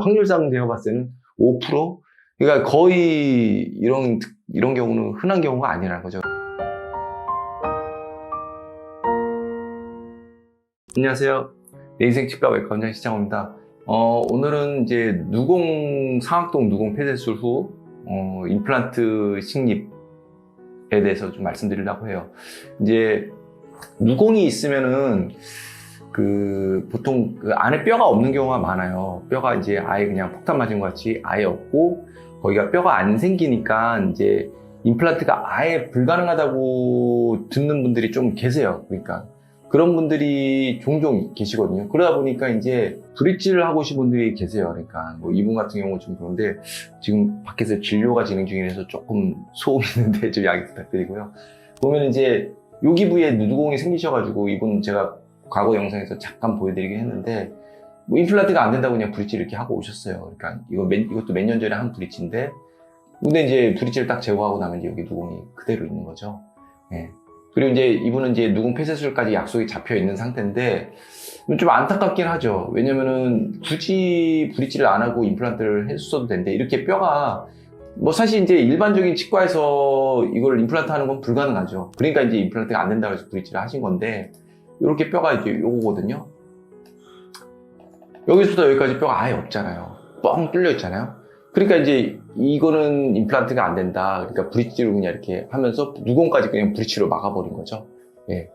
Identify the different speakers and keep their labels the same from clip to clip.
Speaker 1: 확률상 제가 봤을 때는 5%? 그러니까 거의 이런 경우는 흔한 경우가 아니라는 거죠. 안녕하세요. 내 인생 치과 외과 원장 시장호입니다. 오늘은 이제 상악동 누공 폐쇄술 후 임플란트 식립에 대해서 좀 말씀드리려고 해요. 이제 누공이 있으면은 보통 안에 뼈가 없는 경우가 많아요. 뼈가 이제 아예 그냥 폭탄 맞은 것 같이 아예 없고, 거기가 뼈가 안 생기니까 이제 임플란트가 아예 불가능하다고 듣는 분들이 좀 계세요. 그러니까 그런 분들이 종종 계시거든요. 그러다 보니까 이제 브릿지를 하고 오신 분들이 계세요. 그러니까 뭐 이분 같은 경우 좀 그런데 지금 밖에서 진료가 진행 중이라서 조금 소음이 있는데 좀 양해 부탁드리고요. 보면 이제 여기 부위에 누공이 생기셔가지고, 이분 제가 과거 영상에서 잠깐 보여드리긴 했는데, 뭐 임플란트가 안 된다고 그냥 브릿지를 이렇게 하고 오셨어요. 그러니까 이것도 몇 년 전에 한 브릿지인데, 근데 이제 브릿지를 딱 제거하고 나면 이제 여기 누공이 그대로 있는 거죠. 예. 그리고 이제 이분은 이제 누공 폐쇄술까지 약속이 잡혀 있는 상태인데, 좀 안타깝긴 하죠. 왜냐면은 굳이 브릿지를 안 하고 임플란트를 했어도 되는데, 이렇게 뼈가 뭐 사실 이제 일반적인 치과에서 이걸 임플란트 하는 건 불가능하죠. 그러니까 이제 임플란트가 안 된다고 해서 브릿지를 하신 건데, 이렇게 뼈가 이제 요거거든요. 여기서부터 여기까지 뼈가 아예 없잖아요. 뻥 뚫려 있잖아요. 그러니까 이제 이거는 임플란트가 안 된다. 그러니까 브릿지로 그냥 이렇게 하면서 누공까지 그냥 브릿지로 막아버린 거죠. 예.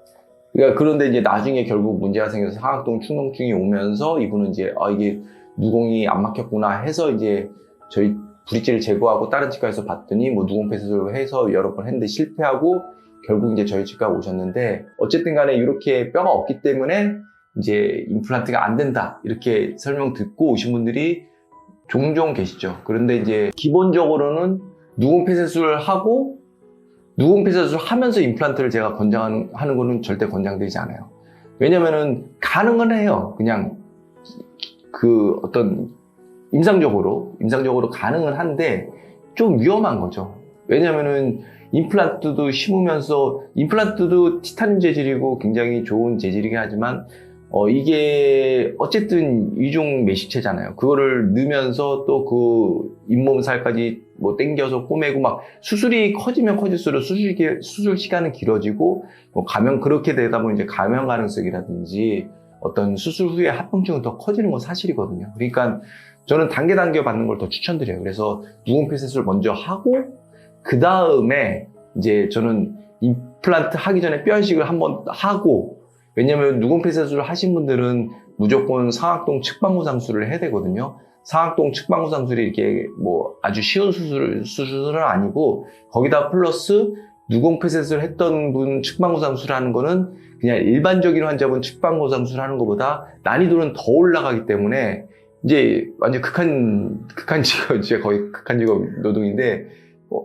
Speaker 1: 그러니까 그런데 이제 나중에 결국 문제가 생겨서 상악동 충농증이 오면서 이분은 이제 이게 누공이 안 막혔구나 해서 이제 저희 브릿지를 제거하고 다른 치과에서 봤더니 뭐 누공 폐쇄술을 해서 여러 번 했는데 실패하고 결국 이제 저희 치과 오셨는데, 어쨌든 간에 이렇게 뼈가 없기 때문에 이제 임플란트가 안 된다 이렇게 설명 듣고 오신 분들이 종종 계시죠. 그런데 이제 기본적으로는 누공 폐쇄술을 하고, 누공 폐쇄술 하면서 임플란트를 제가 권장하는 거는 절대 권장되지 않아요. 왜냐면은 가능은 해요. 그냥 어떤 임상적으로 가능은 한데 좀 위험한 거죠. 왜냐면은 임플란트도 심으면서, 임플란트도 티타늄 재질이고 굉장히 좋은 재질이긴 하지만 이게 어쨌든 이중 매식체잖아요. 그거를 넣으면서 또 그 잇몸살까지 뭐 땡겨서 꼬매고, 막 수술이 커지면 커질수록 수술 시간은 길어지고, 뭐 그렇게 되다 보면 이제 감염 가능성이라든지 어떤 수술 후에 합병증은 더 커지는 건 사실이거든요. 그러니까 저는 단계 받는 걸 더 추천드려요. 그래서 누공 폐쇄술 먼저 하고, 그 다음에 이제 저는 임플란트 하기 전에 뼈 이식을 한번 하고, 왜냐면 누공 폐쇄술을 하신 분들은 무조건 상악동 측방구 상술을 해야 되거든요. 상악동 측방구 상술이 이렇게 뭐 아주 쉬운 수술은 아니고, 거기다 플러스 누공 폐쇄술 했던 분 측방구 상술 하는 거는 그냥 일반적인 환자분 측방구 상술 하는 것보다 난이도는 더 올라가기 때문에 이제 완전 극한 직업, 이제 거의 극한 직업 노동인데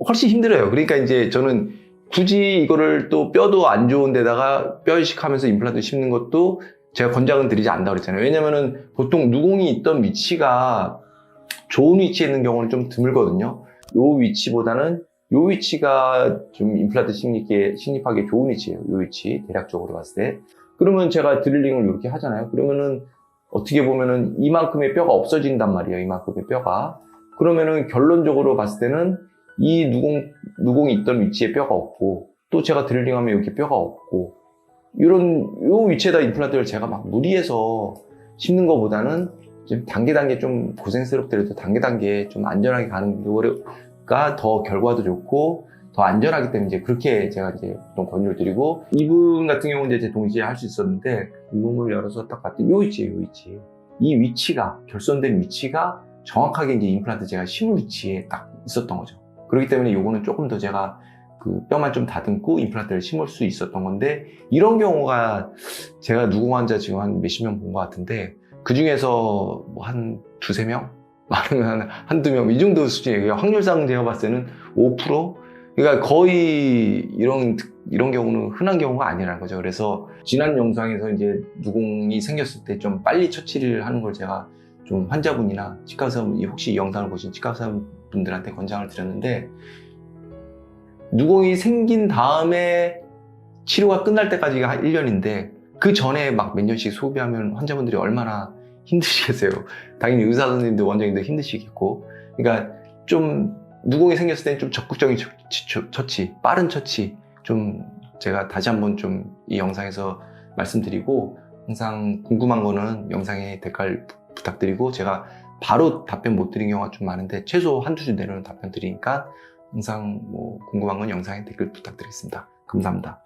Speaker 1: 훨씬 힘들어요. 그러니까 이제 저는 굳이 이거를 또 뼈도 안 좋은 데다가 뼈 이식하면서 임플란트 심는 것도 제가 권장은 드리지 않는다고 그랬잖아요. 왜냐면은 보통 누공이 있던 위치가 좋은 위치에 있는 경우는 좀 드물거든요. 요 위치보다는 요 위치가 좀 임플란트 식립하기 좋은 위치예요. 요 위치 대략적으로 봤을 때. 그러면 제가 드릴링을 이렇게 하잖아요. 그러면은 어떻게 보면은 이만큼의 뼈가 없어진단 말이에요. 이만큼의 뼈가. 그러면은 결론적으로 봤을 때는 이 누공이 있던 위치에 뼈가 없고, 또 제가 드릴링하면 여기 뼈가 없고, 요 위치에다 임플란트를 제가 막 무리해서 심는 것보다는 좀 단계 좀 고생스럽더라도 단계 좀 안전하게 가는 거가 더 결과도 좋고 더 안전하기 때문에 이제 그렇게 제가 이제 좀 권유를 드리고, 이분 같은 경우는 이제 동시에 할 수 있었는데, 잇몸을 열어서 딱 봤더니 요 위치. 이 위치가, 결손된 위치가 정확하게 이제 임플란트 제가 심을 위치에 딱 있었던 거죠. 그렇기 때문에 요거는 조금 더 제가 그 뼈만 좀 다듬고 임플란트를 심을 수 있었던 건데, 이런 경우가 제가 누공 환자 지금 한 몇십 명 본 것 같은데, 그 중에서 뭐 한 두세 명? 많으면 한두 명, 이 정도 수준이에요. 확률상 제가 봤을 때는 5%? 그러니까 거의 이런 경우는 흔한 경우가 아니라는 거죠. 그래서 지난 영상에서 이제 누공이 생겼을 때 좀 빨리 처치를 하는 걸 제가 좀 환자분이나 치과의사, 혹시 이 영상을 보신 치과의사 분들한테 권장을 드렸는데, 누공이 생긴 다음에 치료가 끝날 때까지가 한 1년인데 그 전에 막 몇 년씩 소비하면 환자분들이 얼마나 힘드시겠어요. 당연히 의사 선생님들, 원장님들 힘드시겠고. 그러니까 좀 무공이 생겼을 때는 좀 적극적인 처치, 빠른 처치 좀 제가 다시 한번 좀 이 영상에서 말씀드리고, 항상 궁금한 거는 영상에 댓글 부탁드리고, 제가 바로 답변 못 드린 경우가 좀 많은데 최소 한두 줄 내로는 답변 드리니까 항상 뭐 궁금한 건 영상에 댓글 부탁드리겠습니다. 감사합니다.